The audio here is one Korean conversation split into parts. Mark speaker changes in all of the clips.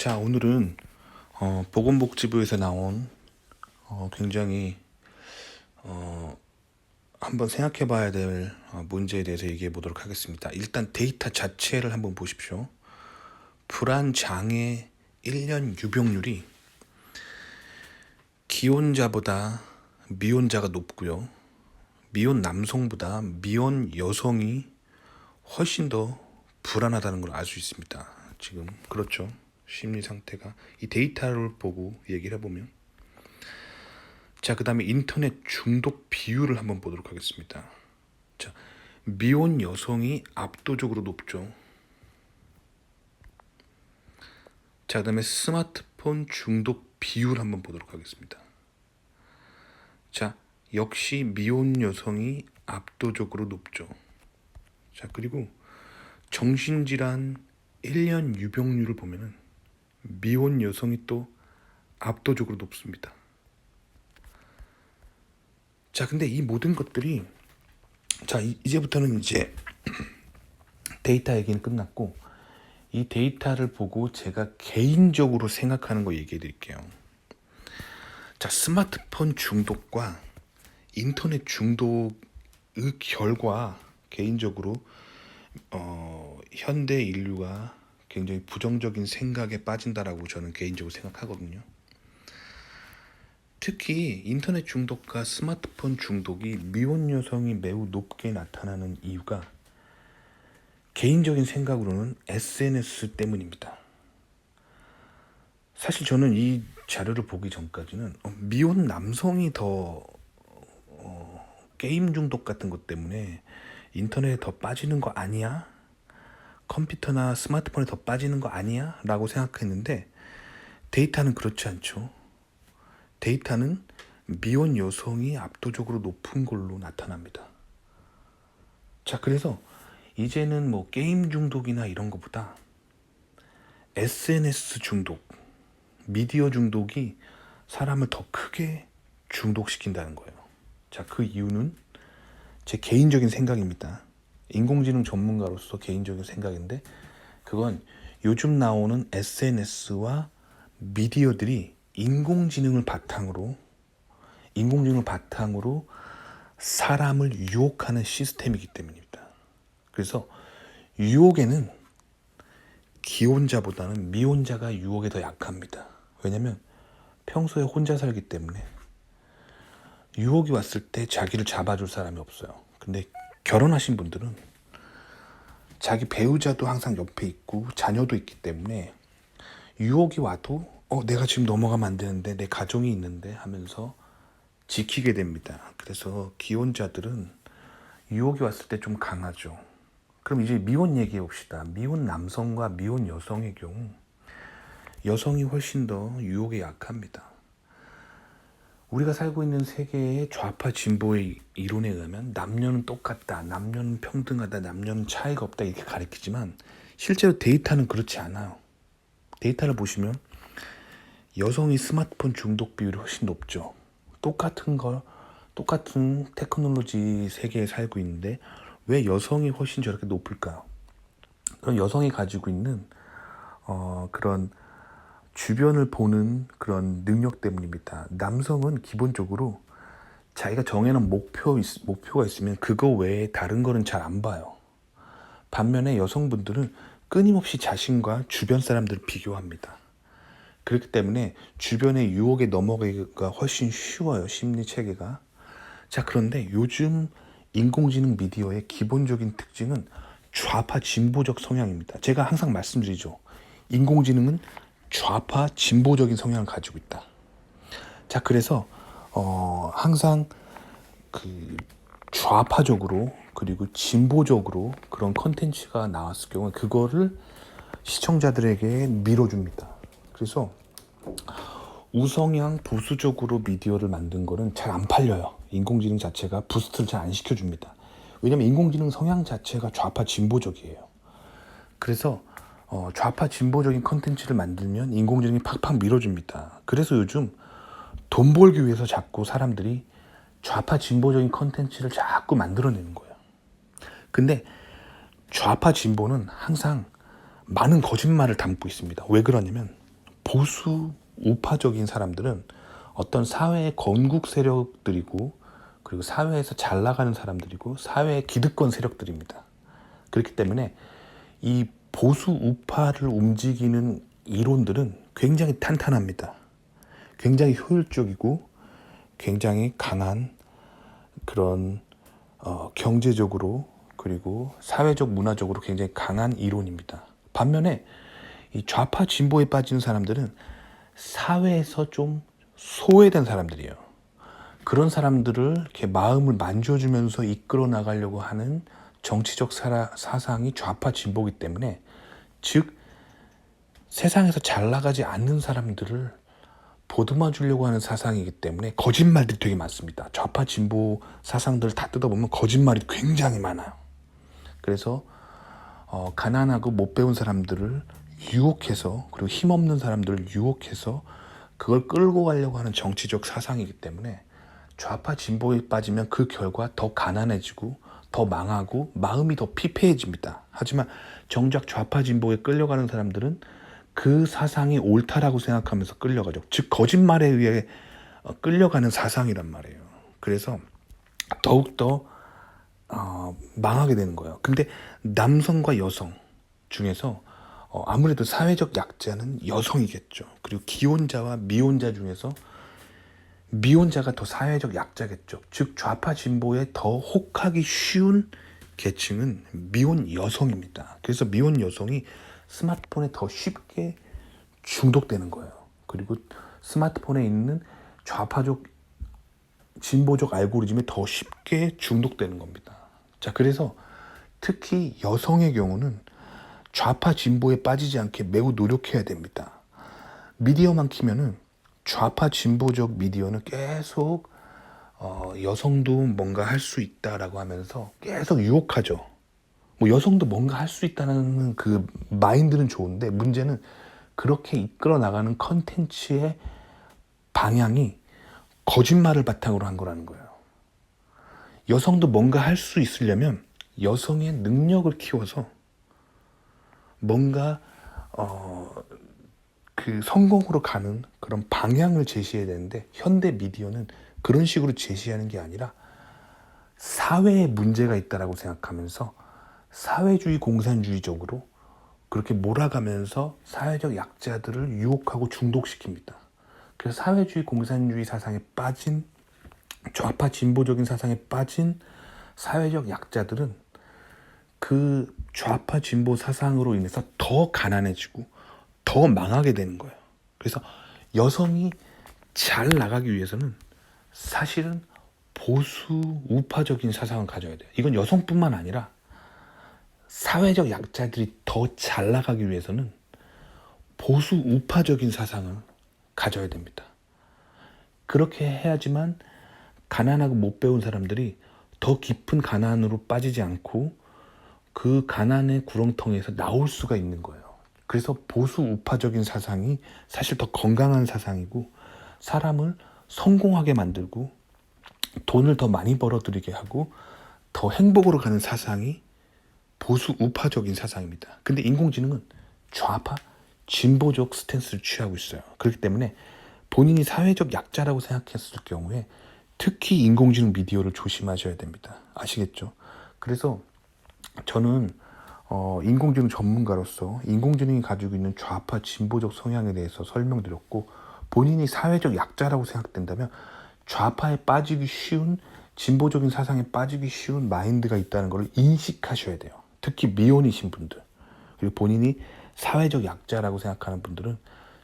Speaker 1: 자, 오늘은 보건복지부에서 나온 굉장히 한번 생각해 봐야 될 문제에 대해서 얘기해 보도록 하겠습니다. 일단 데이터 자체를 한번 보십시오. 불안장애 1년 유병률이 기혼자보다 미혼자가 높고요. 미혼 남성보다 미혼 여성이 훨씬 더 불안하다는 걸 알 수 있습니다. 지금 그렇죠. 심리 상태가 이 데이터를 보고 얘기를 해보면, 자, 그 다음에 인터넷 중독 비율을 한번 보도록 하겠습니다. 자, 미혼 여성이 압도적으로 높죠. 자, 그 다음에 스마트폰 중독 비율 한번 보도록 하겠습니다. 자, 역시 미혼 여성이 압도적으로 높죠. 자, 그리고 정신질환 1년 유병률을 보면은 미혼 여성이 또 압도적으로 높습니다. 자, 근데 이 모든 것들이, 자, 이제부터는 이제 데이터 얘기는 끝났고, 이 데이터를 보고 제가 개인적으로 생각하는 거 얘기해 드릴게요. 자, 스마트폰 중독과 인터넷 중독의 결과, 개인적으로 현대 인류가 굉장히 부정적인 생각에 빠진다라고 저는 개인적으로 생각하거든요. 특히 인터넷 중독과 스마트폰 중독이 미혼 여성이 매우 높게 나타나는 이유가 개인적인 생각으로는 SNS 때문입니다. 사실 저는 이 자료를 보기 전까지는 미혼 남성이 더 게임 중독 같은 것 때문에 인터넷에 더 빠지는 거 아니야? 컴퓨터나 스마트폰에 더 빠지는 거 아니야? 라고 생각했는데, 데이터는 그렇지 않죠. 데이터는 미혼 여성이 압도적으로 높은 걸로 나타납니다. 자, 그래서 이제는 뭐 게임 중독이나 이런 것보다 SNS 중독, 미디어 중독이 사람을 더 크게 중독시킨다는 거예요. 자, 그 이유는 제 개인적인 생각입니다. 인공지능 전문가로서 개인적인 생각인데, 그건 요즘 나오는 SNS와 미디어들이 인공지능을 바탕으로 사람을 유혹하는 시스템이기 때문입니다. 그래서 유혹에는 기혼자보다는 미혼자가 유혹에 더 약합니다. 왜냐면 평소에 혼자 살기 때문에 유혹이 왔을 때 자기를 잡아줄 사람이 없어요. 근데 결혼하신 분들은 자기 배우자도 항상 옆에 있고 자녀도 있기 때문에 유혹이 와도 내가 지금 넘어가면 안 되는데, 내 가정이 있는데 하면서 지키게 됩니다. 그래서 기혼자들은 유혹이 왔을 때 좀 강하죠. 그럼 이제 미혼 얘기해 봅시다. 미혼 남성과 미혼 여성의 경우 여성이 훨씬 더 유혹에 약합니다. 우리가 살고 있는 세계의 좌파 진보의 이론에 의하면 남녀는 똑같다, 남녀는 평등하다, 남녀는 차이가 없다 이렇게 가리키지만 실제로 데이터는 그렇지 않아요. 데이터를 보시면 여성이 스마트폰 중독 비율이 훨씬 높죠. 똑같은 테크놀로지 세계에 살고 있는데 왜 여성이 훨씬 저렇게 높을까요? 그럼 여성이 가지고 있는 그런 주변을 보는 그런 능력 때문입니다. 남성은 기본적으로 자기가 정해놓은 목표가 있으면 그거 외에 다른 거는 잘 안 봐요. 반면에 여성분들은 끊임없이 자신과 주변 사람들을 비교합니다. 그렇기 때문에 주변의 유혹에 넘어가기가 훨씬 쉬워요, 심리 체계가. 자, 그런데 요즘 인공지능 미디어의 기본적인 특징은 좌파 진보적 성향입니다. 제가 항상 말씀드리죠. 인공지능은 좌파 진보적인 성향을 가지고 있다. 자, 그래서 항상 그 좌파적으로 그리고 진보적으로 그런 컨텐츠가 나왔을 경우에 그거를 시청자들에게 밀어줍니다. 그래서 우성향 보수적으로 미디어를 만든 거는 잘 안 팔려요. 인공지능 자체가 부스트를 잘 안 시켜줍니다. 왜냐면 인공지능 성향 자체가 좌파 진보적이에요. 그래서 좌파 진보적인 컨텐츠를 만들면 인공지능이 팍팍 밀어줍니다. 그래서 요즘 돈 벌기 위해서 자꾸 사람들이 좌파 진보적인 컨텐츠를 자꾸 만들어내는 거예요. 근데 좌파 진보는 항상 많은 거짓말을 담고 있습니다. 왜 그러냐면 보수 우파적인 사람들은 어떤 사회의 건국 세력들이고, 그리고 사회에서 잘 나가는 사람들이고, 사회의 기득권 세력들입니다. 그렇기 때문에 이 보수 우파를 움직이는 이론들은 굉장히 탄탄합니다. 굉장히 효율적이고 굉장히 강한 그런 경제적으로, 그리고 사회적 문화적으로 굉장히 강한 이론입니다. 반면에 이 좌파 진보에 빠지는 사람들은 사회에서 좀 소외된 사람들이에요. 그런 사람들을 이렇게 마음을 만져주면서 이끌어 나가려고 하는 정치적 사상이 좌파 진보이기 때문에, 즉 세상에서 잘 나가지 않는 사람들을 보듬어 주려고 하는 사상이기 때문에 거짓말들이 되게 많습니다. 좌파 진보 사상들을 다 뜯어보면 거짓말이 굉장히 많아요. 그래서 가난하고 못 배운 사람들을 유혹해서, 그리고 힘없는 사람들을 유혹해서 그걸 끌고 가려고 하는 정치적 사상이기 때문에 좌파 진보에 빠지면 그 결과 더 가난해지고 더 망하고 마음이 더 피폐해집니다. 하지만 정작 좌파 진보에 끌려가는 사람들은 그 사상이 옳다라고 생각하면서 끌려가죠. 즉 거짓말에 의해 끌려가는 사상이란 말이에요. 그래서 더욱더 망하게 되는 거예요. 근데 남성과 여성 중에서 아무래도 사회적 약자는 여성이겠죠. 그리고 기혼자와 미혼자 중에서 미혼자가 더 사회적 약자겠죠. 즉 좌파 진보에 더 혹하기 쉬운 계층은 미혼 여성입니다. 그래서 미혼 여성이 스마트폰에 더 쉽게 중독되는 거예요. 그리고 스마트폰에 있는 좌파적 진보적 알고리즘에 더 쉽게 중독되는 겁니다. 자, 그래서 특히 여성의 경우는 좌파 진보에 빠지지 않게 매우 노력해야 됩니다. 미디어만 키면은 좌파 진보적 미디어는 계속 여성도 뭔가 할 수 있다라고 하면서 계속 유혹하죠. 뭐 여성도 뭔가 할 수 있다는 그 마인드는 좋은데, 문제는 그렇게 이끌어 나가는 컨텐츠의 방향이 거짓말을 바탕으로 한 거라는 거예요. 여성도 뭔가 할 수 있으려면 여성의 능력을 키워서 뭔가 그 성공으로 가는 그런 방향을 제시해야 되는데, 현대 미디어는 그런 식으로 제시하는 게 아니라 사회에 문제가 있다라고 생각하면서 사회주의 공산주의적으로 그렇게 몰아가면서 사회적 약자들을 유혹하고 중독시킵니다. 그래서 사회주의 공산주의 사상에 빠진, 좌파 진보적인 사상에 빠진 사회적 약자들은 그 좌파 진보 사상으로 인해서 더 가난해지고 더 망하게 되는 거예요. 그래서 여성이 잘 나가기 위해서는 사실은 보수 우파적인 사상을 가져야 돼요. 이건 여성뿐만 아니라 사회적 약자들이 더 잘 나가기 위해서는 보수 우파적인 사상을 가져야 됩니다. 그렇게 해야지만 가난하고 못 배운 사람들이 더 깊은 가난으로 빠지지 않고 그 가난의 구렁텅이에서 나올 수가 있는 거예요. 그래서 보수 우파적인 사상이 사실 더 건강한 사상이고, 사람을 성공하게 만들고 돈을 더 많이 벌어들이게 하고 더 행복으로 가는 사상이 보수 우파적인 사상입니다. 근데 인공지능은 좌파 진보적 스탠스를 취하고 있어요. 그렇기 때문에 본인이 사회적 약자라고 생각했을 경우에 특히 인공지능 미디어를 조심하셔야 됩니다. 아시겠죠? 그래서 저는 인공지능 전문가로서 인공지능이 가지고 있는 좌파 진보적 성향에 대해서 설명드렸고, 본인이 사회적 약자라고 생각된다면 좌파에 빠지기 쉬운, 진보적인 사상에 빠지기 쉬운 마인드가 있다는 걸 인식하셔야 돼요. 특히 미혼이신 분들, 그리고 본인이 사회적 약자라고 생각하는 분들은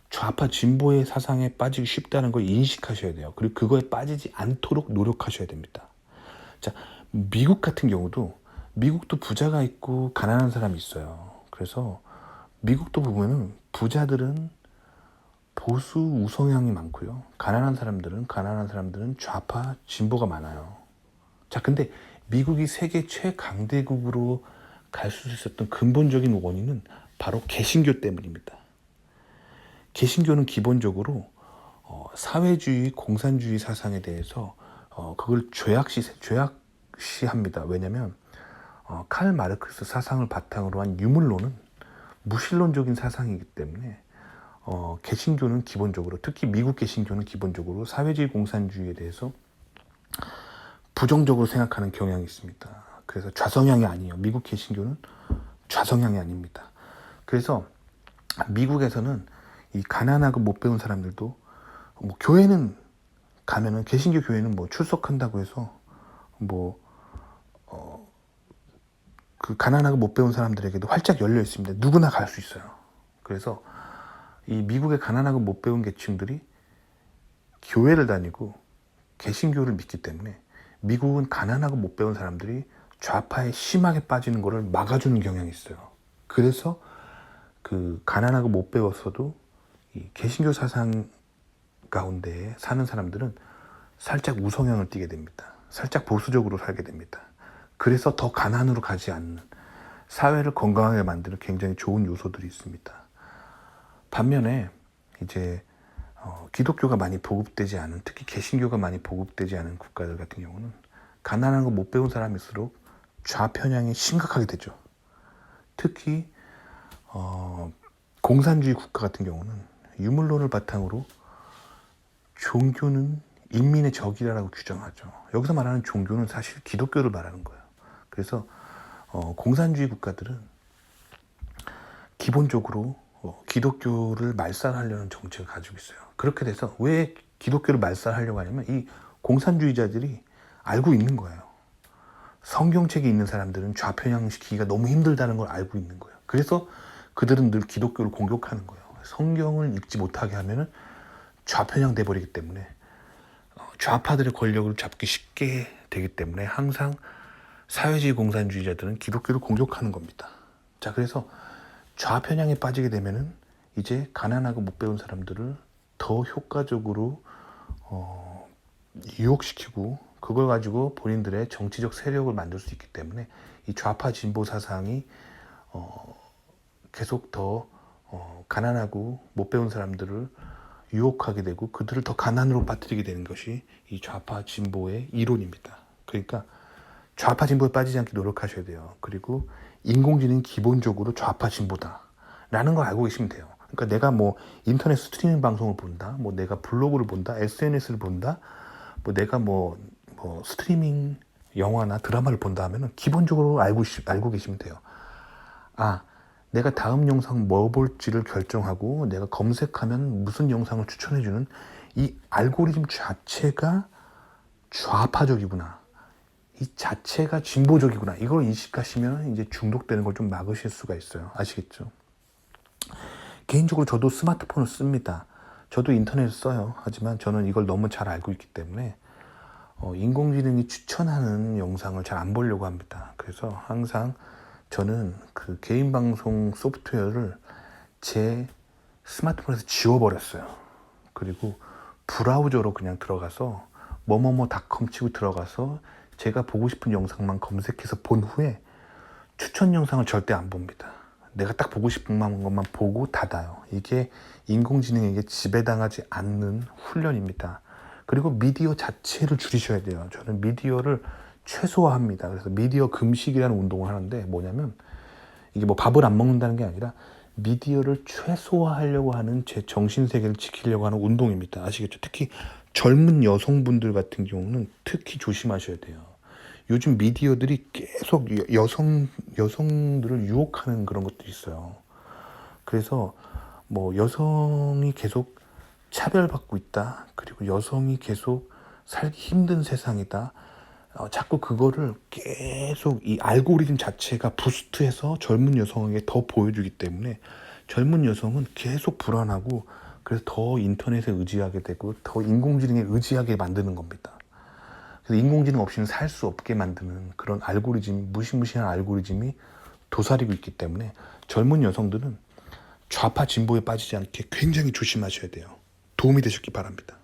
Speaker 1: 좌파 진보의 사상에 빠지기 쉽다는 걸 인식하셔야 돼요. 그리고 그거에 빠지지 않도록 노력하셔야 됩니다. 자, 미국 같은 경우도, 미국도 부자가 있고 가난한 사람이 있어요. 그래서 미국도 보면은 부자들은 보수 우성향이 많고요. 가난한 사람들은 좌파 진보가 많아요. 자, 근데 미국이 세계 최강대국으로 갈 수 있었던 근본적인 원인은 바로 개신교 때문입니다. 개신교는 기본적으로 사회주의, 공산주의 사상에 대해서 그걸 죄악시합니다. 왜냐하면 칼 마르크스 사상을 바탕으로 한 유물론은 무신론적인 사상이기 때문에 개신교는 기본적으로, 특히 미국 개신교는 기본적으로 사회주의 공산주의에 대해서 부정적으로 생각하는 경향이 있습니다. 그래서 좌성향이 아니에요. 미국 개신교는 좌성향이 아닙니다. 그래서 미국에서는 이 가난하고 못 배운 사람들도 뭐 교회는 가면은, 개신교 교회는 뭐 출석한다고 해서 그 가난하고 못 배운 사람들에게도 활짝 열려 있습니다. 누구나 갈 수 있어요. 그래서 이 미국의 가난하고 못 배운 계층들이 교회를 다니고 개신교를 믿기 때문에 미국은 가난하고 못 배운 사람들이 좌파에 심하게 빠지는 것을 막아주는 경향이 있어요. 그래서 그 가난하고 못 배웠어도 이 개신교 사상 가운데 사는 사람들은 살짝 우성향을 띠게 됩니다. 살짝 보수적으로 살게 됩니다. 그래서 더 가난으로 가지 않는, 사회를 건강하게 만드는 굉장히 좋은 요소들이 있습니다. 반면에 이제 기독교가 많이 보급되지 않은, 특히 개신교가 많이 보급되지 않은 국가들 같은 경우는 가난한 거 못 배운 사람일수록 좌편향이 심각하게 되죠. 특히 공산주의 국가 같은 경우는 유물론을 바탕으로 종교는 인민의 적이라고 규정하죠. 여기서 말하는 종교는 사실 기독교를 말하는 거예요. 그래서 공산주의 국가들은 기본적으로 기독교를 말살하려는 정책을 가지고 있어요. 그렇게 돼서 왜 기독교를 말살하려고 하냐면 이 공산주의자들이 알고 있는 거예요. 성경책이 있는 사람들은 좌편향시키기가 너무 힘들다는 걸 알고 있는 거예요. 그래서 그들은 늘 기독교를 공격하는 거예요. 성경을 읽지 못하게 하면은 좌편향 돼버리기 때문에, 좌파들의 권력을 잡기 쉽게 되기 때문에 항상 사회주의 공산주의자들은 기독교를 공격하는 겁니다. 자, 그래서 좌편향에 빠지게 되면은 이제 가난하고 못 배운 사람들을 더 효과적으로 유혹시키고 그걸 가지고 본인들의 정치적 세력을 만들 수 있기 때문에 이 좌파 진보 사상이 계속 더 가난하고 못 배운 사람들을 유혹하게 되고 그들을 더 가난으로 빠뜨리게 되는 것이 이 좌파 진보의 이론입니다. 그러니까 좌파 진보에 빠지지 않게 노력하셔야 돼요. 그리고 인공지능이 기본적으로 좌파 진보다 라는 걸 알고 계시면 돼요. 그러니까 내가 뭐 인터넷 스트리밍 방송을 본다, 뭐 내가 블로그를 본다, SNS를 본다, 뭐 내가 뭐 스트리밍 영화나 드라마를 본다 하면은 기본적으로 알고 계시면 돼요. 아, 내가 다음 영상 뭐 볼지를 결정하고 내가 검색하면 무슨 영상을 추천해주는 이 알고리즘 자체가 좌파적이구나, 이 자체가 진보적이구나, 이걸 인식하시면 이제 중독되는 걸 좀 막으실 수가 있어요. 아시겠죠? 개인적으로 저도 스마트폰을 씁니다. 저도 인터넷을 써요. 하지만 저는 이걸 너무 잘 알고 있기 때문에 인공지능이 추천하는 영상을 잘 안 보려고 합니다. 그래서 항상 저는 그 개인 방송 소프트웨어를 제 스마트폰에서 지워버렸어요. 그리고 브라우저로 그냥 들어가서 뭐뭐뭐닷컴 치고 들어가서 제가 보고 싶은 영상만 검색해서 본 후에 추천 영상을 절대 안 봅니다. 내가 딱 보고 싶은 것만 보고 닫아요. 이게 인공지능에게 지배당하지 않는 훈련입니다. 그리고 미디어 자체를 줄이셔야 돼요. 저는 미디어를 최소화합니다. 그래서 미디어 금식이라는 운동을 하는데 뭐냐면 이게 뭐 밥을 안 먹는다는 게 아니라 미디어를 최소화하려고 하는 제 정신세계를 지키려고 하는 운동입니다. 아시겠죠? 특히 젊은 여성분들 같은 경우는 특히 조심하셔야 돼요. 요즘 미디어들이 계속 여성들을 유혹하는 그런 것들이 있어요. 그래서 뭐 여성이 계속 차별받고 있다, 그리고 여성이 계속 살기 힘든 세상이다, 자꾸 그거를 계속 이 알고리즘 자체가 부스트해서 젊은 여성에게 더 보여주기 때문에 젊은 여성은 계속 불안하고, 그래서 더 인터넷에 의지하게 되고 더 인공지능에 의지하게 만드는 겁니다. 그래서 인공지능 없이는 살 수 없게 만드는 그런 알고리즘, 무시무시한 알고리즘이 도사리고 있기 때문에 젊은 여성들은 좌파 진보에 빠지지 않게 굉장히 조심하셔야 돼요. 도움이 되셨기 바랍니다.